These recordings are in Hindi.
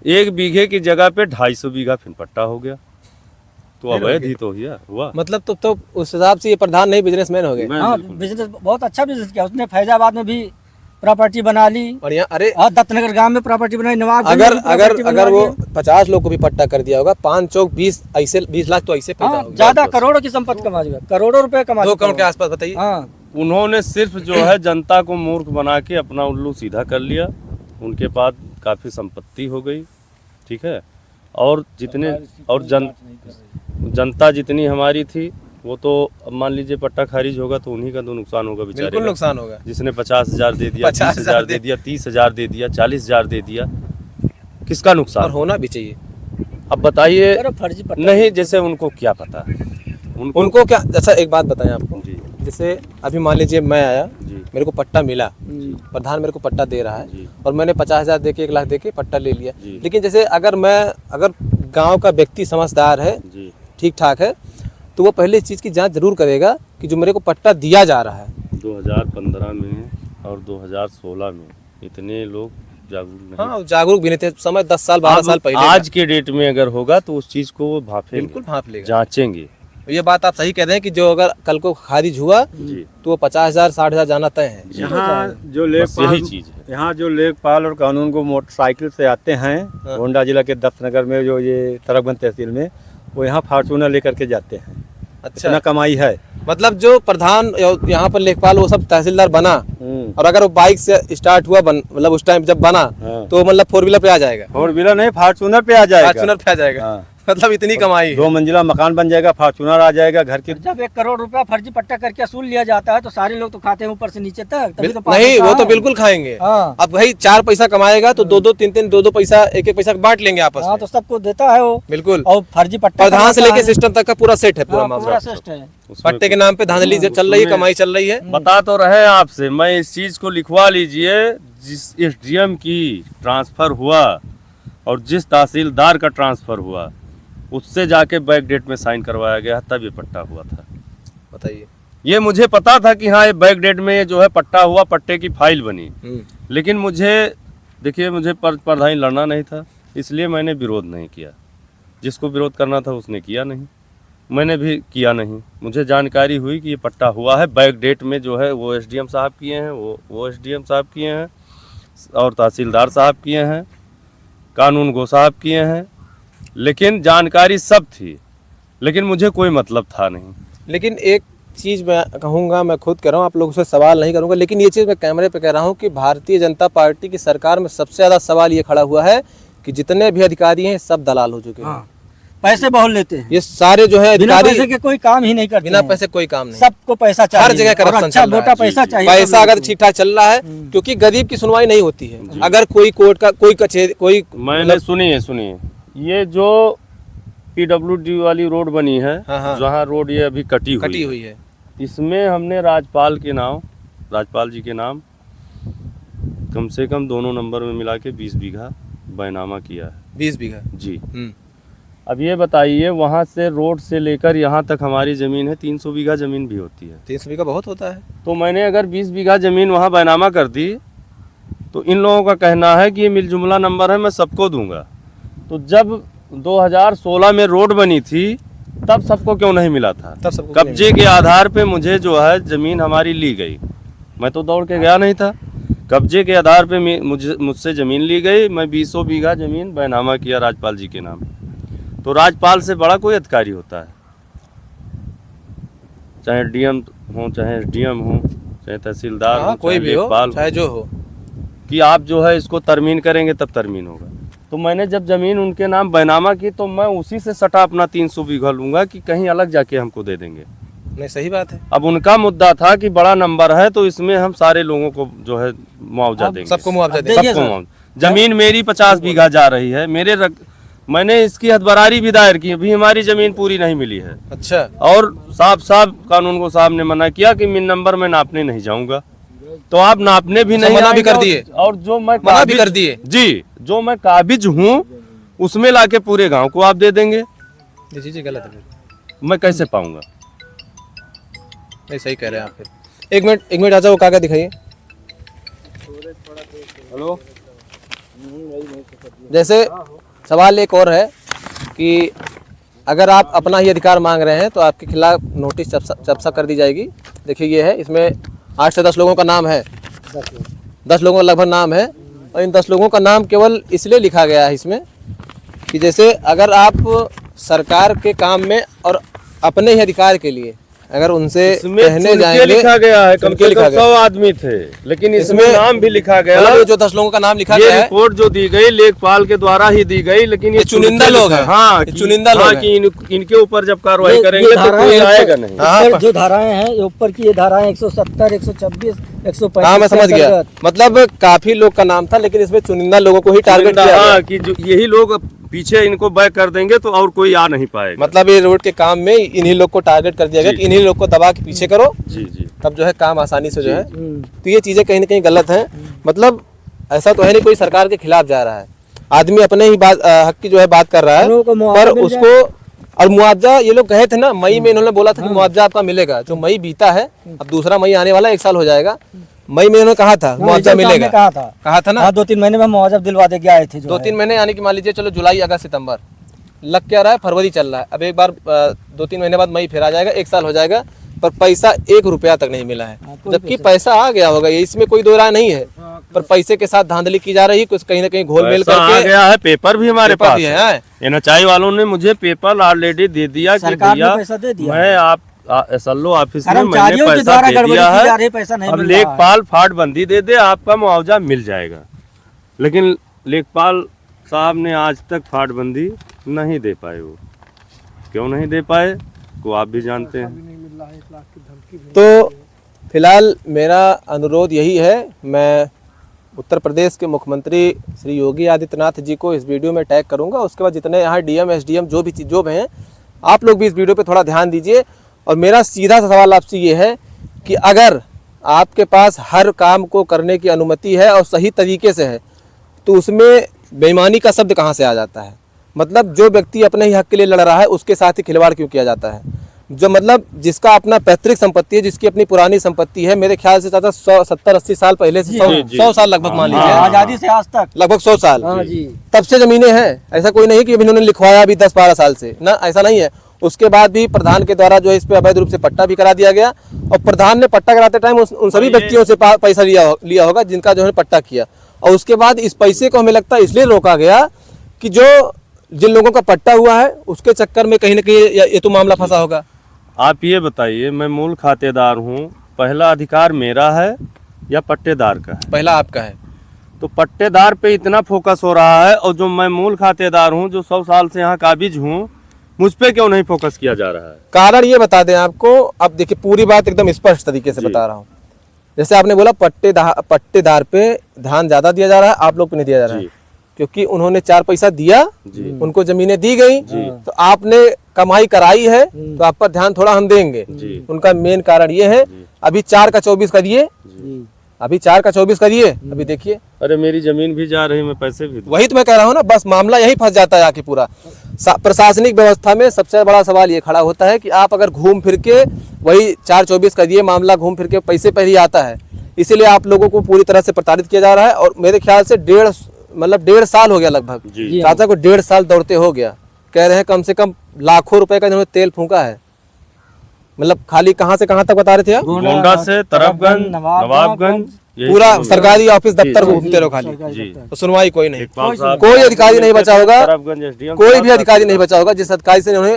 1 बीघे की जगह पे 250 बीघा फिर पट्टा हो गया। तो अवैध ही तो हुआ। मतलब तो उस हिसाब से ये प्रधान नहीं बिजनेसमैन हो गए। हाँ, बिजनेस बहुत अच्छा बिजनेस किया उसने। फैजाबाद में भी प्रॉपर्टी बना ली और यहाँ अरे दत्तनगर गांव में प्रॉपर्टी बनाई, नवाब अगर वो 50 लोग को भी पट्टा कर दिया होगा, 5 चौक 20 ऐसे 20 लाख तो ऐसे पैदा हो गया। ज्यादा करोड़ों की संपत्ति कमा चुका, करोड़ों रुपए कमा 2 करोड़ के आसपास बताइए। हाँ, उन्होंने सिर्फ जो है जनता को मूर्ख बना के अपना उल्लू सीधा कर लिया। उनके पास काफ़ी संपत्ति हो गई, ठीक है। और जितने और जनता जितनी हमारी थी वो तो अब मान लीजिए पट्टा खारिज होगा तो उन्हीं का तो नुकसान होगा बेचारे। बिल्कुल नुकसान होगा। जिसने 50,000 दे दिया, 20,000 दे दिया, 30,000 दे दिया, 40,000 दे दिया, किसका नुकसान? और होना भी चाहिए। अब बताइए। फर्जी पट्टा नहीं, जैसे उनको क्या पता, उनको क्या। अच्छा एक बात बताएं आपको, जी जैसे अभी मान लीजिए मैं आया, जी मेरे को पट्टा मिला, प्रधान मेरे को पट्टा दे रहा है और मैंने 50,000 दे के 1 लाख दे के पट्टा ले लिया। लेकिन जैसे अगर गांव का व्यक्ति समझदार है, ठीक ठाक है, तो वो पहले इस चीज़ की जांच जरूर करेगा कि जो मेरे को पट्टा दिया जा रहा है। 2015 में और 2016 में इतने लोग जागरूक नहीं। हाँ, जागरूक भी नहीं थे समय 10 साल 12 साल पहले। आज के डेट में अगर होगा तो उस चीज़ को वो भापेंगे, बिल्कुल भाप लेगा, जांचेंगे। ये बात आप सही कह रहे हैं कि जो अगर कल को खारिज हुआ तो वो 50,000 60,000 जाना तय है। यहाँ जो यही चीज़ है। यहाँ जो लेखपाल और कानून को मोटरसाइकिल से आते हैं, गोंडा जिला के दत्तनगर में जो ये तरकबंद तहसील में, वो यहाँ फॉर्चूनर लेकर के जाते हैं। अच्छा, इतना कमाई है। मतलब जो प्रधान यहाँ पर लेखपाल वो सब तहसीलदार बना, और अगर वो बाइक से स्टार्ट हुआ मतलब उस टाइम जब बना तो मतलब 4 व्हीलर पे आ जाएगा। 4 व्हीलर नहीं, फॉर्चूनर पे आ जाएगा। फॉर्चूनर पे आ जाएगा। मतलब इतनी कमाई। 2 मंजिला मकान बन जाएगा, फॉर्चूनर आ जाएगा घर के। जब 1 करोड़ रुपया फर्जी पट्टा करके असूल लिया जाता है तो सारे लोग तो खाते हैं ऊपर से नीचे तक, तभी तो नहीं वो तो बिल्कुल खाएंगे। अब भाई 4 पैसा कमाएगा तो 2-2 3-3 2-2 पैसा 1-1 पैसा बांट लेंगे आपस में। तो सबको देता है वो बिल्कुल। और फर्जी पट्टा प्रधान से लेके सिस्टम तक का पूरा सेट है, पूरा मामला। है। पट्टे के नाम पे धांधली चल रही है, कमाई चल रही है। बता तो रहे आपसे, मैं इस चीज को लिखवा लीजिए। जिस एसडीएम की ट्रांसफर हुआ और जिस तहसीलदार का ट्रांसफर हुआ उससे जाके बैक डेट में साइन करवाया गया, तब ये पट्टा हुआ था। बताइए। ये मुझे पता था कि हाँ ये बैक डेट में जो है पट्टा हुआ, पट्टे की फाइल बनी। लेकिन मुझे देखिए, मुझे प्रधान लड़ना नहीं था, इसलिए मैंने विरोध नहीं किया। जिसको विरोध करना था उसने किया नहीं, मैंने भी किया नहीं। मुझे जानकारी हुई कि ये पट्टा हुआ है, बैक डेट में जो है वो एसडीएम साहब किए हैं, वो एसडीएम साहब किए हैं और तहसीलदार साहब किए हैं, कानून गो साहब किए हैं। लेकिन जानकारी सब थी, लेकिन मुझे कोई मतलब था नहीं। लेकिन एक चीज़ मैं कहूँगा, मैं खुद कह रहा हूँ, आप लोगों से सवाल नहीं करूँगा, लेकिन ये चीज़ मैं कैमरे पे कह रहा हूँ कि भारतीय जनता पार्टी की सरकार में सबसे ज़्यादा सवाल ये खड़ा हुआ है कि जितने भी अधिकारी हैं सब दलाल हो चुके हैं। पैसे बहुत लेते हैं ये सारे जो है बिना अधिकारी, पैसे के कोई काम ही नहीं करते। बिना पैसे कोई काम नहीं, सबको पैसा चाहिए, हर जगह करप्शन अच्छा चल रहा मोटा है। पैसा चाहिए। पैसा अगर ठीक ठाक चल रहा है क्योंकि गरीब की सुनवाई नहीं होती है। अगर कोई कोर्ट का कोई कचहरी कोई मैंने सुनिए, ये जो पीडब्ल्यूडी वाली रोड बनी है, जहाँ रोड ये अभी कटी हुई है, इसमें हमने राजपाल जी के नाम कम से कम दोनों नंबर में मिला के 20 बीघा बैनामा किया है। 20 बीघा जी। अब ये बताइए, वहाँ से रोड से लेकर यहाँ तक हमारी ज़मीन है, 300 बीघा ज़मीन भी होती है। 300 बीघा बहुत होता है। तो मैंने अगर 20 बीघा ज़मीन वहाँ बैनामा कर दी तो इन लोगों का कहना है कि ये मिलजुमला नंबर है, मैं सबको दूंगा। तो जब 2016 में रोड बनी थी तब सबको क्यों नहीं मिला था? तब सबको कब्जे के आधार पे मुझे जो है ज़मीन हमारी ली गई, मैं तो दौड़ के गया नहीं था। कब्जे के आधार पे मुझसे ज़मीन ली गई, मैं 20 बीघा ज़मीन बैनामा किया राजपाल जी के नाम। तो राजपाल से बड़ा कोई अधिकारी होता है? चाहे डीएम हो, चाहे एसडीएम हो, चाहे तहसीलदार हो, कोई भी हो, चाहे जो हो, कि आप जो है इसको तरमीन करेंगे तब तरमीन होगा। तो मैंने जब ज़मीन उनके नाम बैनामा की तो मैं उसी से सटा अपना 300 बीघा लूँगा कि कहीं अलग जाके हमको दे देंगे। नहीं, सही बात है। अब उनका मुद्दा था कि बड़ा नंबर है तो इसमें हम सारे लोगों को जो है मुआवजा देंगे, सबको मुआवजा देंगे, सबको मुआवजा। ज़मीन मेरी 50 बीघा जा रही है, मैंने इसकी हदबरारी भी दायर की, अभी हमारी ज़मीन पूरी नहीं मिली है। अच्छा। और साहब कानून को साहब ने मना किया कि मिन नंबर में नापने नहीं जाऊंगा। तो आप नापने भी नहीं मना भी कर दिए, और जो मैं मना भी कर दिए जी, जो मैं काबिज हूँ उसमें लाके पूरे गांव को आप दे देंगे। ये चीज़ गलत है, मैं कैसे पाऊंगा? नहीं, सही कह रहे हैं आप। फिर एक मिनट आजा, वो कागज दिखाइए। हेलो, जैसे सवाल एक और है कि अगर आप अपना ही अधिकार मांग रहे हैं तो आपके खिलाफ नोटिस चप्सा कर दी जाएगी। देखिए ये है, इसमें 8 से 10 लोगों का नाम है, 10 लोगों का लगभग नाम है। और इन 10 लोगों का नाम केवल इसलिए लिखा गया है इसमें कि जैसे अगर आप सरकार के काम में और अपने ही अधिकार के लिए अगर उनसे कहने जाएंगे, लिखा गया है, कम से कम 100 आदमी थे, लेकिन इसमें नाम भी लिखा गया है। जो 10 लोगों का नाम लिखा ये गया है, रिपोर्ट जो दी गई लेखपाल के द्वारा ही दी गई, लेकिन ये चुनिंदा लोग हैं। हाँ, चुनिंदा लोग हैं। कि इनके ऊपर जब कार्रवाई करेंगे तो कोई आएगा नहीं। ऊपर जो धाराएं हैं, ये ऊपर की ये धाराएं 170, 126, 125। हाँ मैं समझ गया, मतलब काफी लोग का नाम था, लेकिन इसमें चुनिंदा लोगों को ही टारगेट किया गया। हाँ, कि जो यही लोग पीछे इनको बैक कर देंगे तो और कोई आ नहीं पाएगा। मतलब ये रोड के काम में इन्हीं लोग को टारगेट कर दिया गया कि इन्हीं लोग को दबा के पीछे करो, जी जी, तब जो है काम आसानी से जो है। तो ये चीजें कहीं ना कहीं गलत हैं। मतलब ऐसा तो है नहीं कोई सरकार के खिलाफ जा रहा है, आदमी अपने ही बात हक की जो है बात कर रहा है, पर उसको और मुआवजा ये लोग कहे थे ना, मई में इन्होंने बोला था कि मुआवजा आपका मिलेगा। जो मई बीता है, अब दूसरा मई आने वाला, 1 साल हो जाएगा। मई में इन्होंने कहा था मुआवजा मिलेगा, कहा था ना। 2-3 महीने में मुआवजा दिलवा दे के आए थे। 2-3 महीने यानी कि मान लीजिए चलो जुलाई, अगस्त, सितंबर लग क्या रहा है, फरवरी चल रहा है। अब एक बार 2-3 महीने बाद मई फिर आ जाएगा, 1 साल हो जाएगा, पर पैसा 1 रुपया तक नहीं मिला है। जबकि पैसा आ गया होगा, ये इसमें कोई दो राय नहीं है, पर पैसे के साथ धांधली की जा रही, कुछ कहीं ना कहीं घोल मेल करके आ गया है। पेपर भी हमारे पास है। एनएचआई वालों ने मुझे पेपर ऑलरेडी दे दिया कि भैया मैं आप SLO ऑफिस में मैंने पैसा दे दिया है, अब लेखपाल फाटबंदी दे दे, आपका मुआवजा मिल जाएगा। लेकिन लेखपाल साहब ने आज तक फाटबंदी नहीं दे पाए। वो क्यों नहीं दे पाए को आप भी जानते हैं। तो फिलहाल मेरा अनुरोध यही है, मैं उत्तर प्रदेश के मुख्यमंत्री श्री योगी आदित्यनाथ जी को इस वीडियो में टैग करूंगा। उसके बाद जितने यहाँ DM SDM जो भी हैं, आप लोग भी इस वीडियो पे थोड़ा ध्यान दीजिए। और मेरा सीधा सा सवाल आपसे ये है कि अगर आपके पास हर काम को करने की अनुमति है और सही तरीके से है, तो उसमें बेईमानी का शब्द कहाँ से आ जाता है? मतलब जो व्यक्ति अपने ही हक के लिए लड़ रहा है, उसके साथ ही खिलवाड़ क्यों किया जाता है? जो मतलब जिसका अपना पैतृक संपत्ति है, जिसकी अपनी पुरानी संपत्ति है, मेरे ख्याल से चाचा 170-80 साल पहले से 100 साल लगभग मान लीजिए, आजादी से आज तक लगभग 100 साल जी। तब से जमीनें हैं। ऐसा कोई नहीं कि अभी इन्होंने लिखवाया अभी 10-12 साल से ना, ऐसा नहीं है। उसके बाद भी प्रधान के द्वारा जो है इस पे अवैध रूप से पट्टा भी करा दिया गया, और प्रधान ने पट्टा कराते टाइम उन सभी व्यक्तियों से पैसा लिया होगा जिनका जो है पट्टा किया। और उसके बाद इस पैसे को हमें लगता है इसलिए रोका गया कि जो जिन लोगों का पट्टा हुआ है उसके चक्कर में कहीं ना कहीं ये तो मामला फंसा होगा। आप ये बताइए, मैं मूल खातेदार हूँ, पहला अधिकार मेरा है या पट्टेदार का है? पहला आपका है। तो पट्टेदार पे इतना फोकस हो रहा है, और जो मैं मूल खातेदार हूँ, जो 100 साल से यहाँ काबिज हूँ, मुझ पे क्यों नहीं फोकस किया जा रहा है? कारण ये बता दें आपको, अब देखिए पूरी बात एकदम स्पष्ट तरीके से बता रहा हूँ। जैसे आपने बोला पट्टेदार पे ध्यान ज्यादा दिया जा रहा है, आप लोग पे नहीं दिया जा रहा है, क्योंकि उन्होंने 4 पैसा दिया, उनको जमीनें दी गई, तो आपने कमाई कराई है, तो आप पर ध्यान थोड़ा हम देंगे। उनका मेन कारण ये है। अभी 4 का 24 करिए, अभी 4 का 24 करिए, अभी देखिए। अरे मेरी जमीन भी जा रही, मैं पैसे भी। वही तो मैं कह रहा हूँ ना, बस मामला यही फंस जाता है आके पूरा। प्रशासनिक व्यवस्था में सबसे बड़ा सवाल ये खड़ा होता है कि आप अगर घूम फिर के वही 4-24 करिए, मामला घूम फिर के पैसे पर ही आता है। इसीलिए आप लोगों को पूरी तरह से प्रताड़ित किया जा रहा है। और मेरे ख्याल से 1.5 साल हो गया लगभग, चाचा को 1.5 साल दौड़ते हो गया। कह रहे हैं कम से कम लाखों रुपए का इन्होंने तेल फूंका है। मतलब खाली कहाँ से कहाँ तक बता रहे थे आप? गोंडा से तरफगंज, नवाबगंज, पूरा सरकारी ऑफिस दफ्तर घूमते रहो खाली, तो सुनवाई कोई नहीं, कोई अधिकारी नहीं बचा होगा, कोई भी अधिकारी नहीं बचा होगा जिस अधिकारी से उन्हें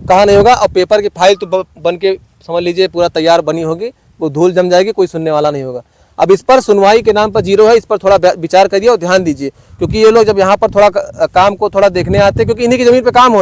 कहा नहीं होगा। और पेपर की फाइल तो बन के समझ लीजिए पूरा तैयार बनी होगी, वो धूल जम जाएगी, कोई सुनने वाला नहीं होगा। अब इस पर सुनवाई के नाम पर 0 है, इस पर थोड़ा विचार करिए और ध्यान दीजिए, क्योंकि ये लोग जब यहाँ पर थोड़ा काम को थोड़ा देखने आते हैं, क्योंकि इन्हीं की जमीन पे काम हो रहा है।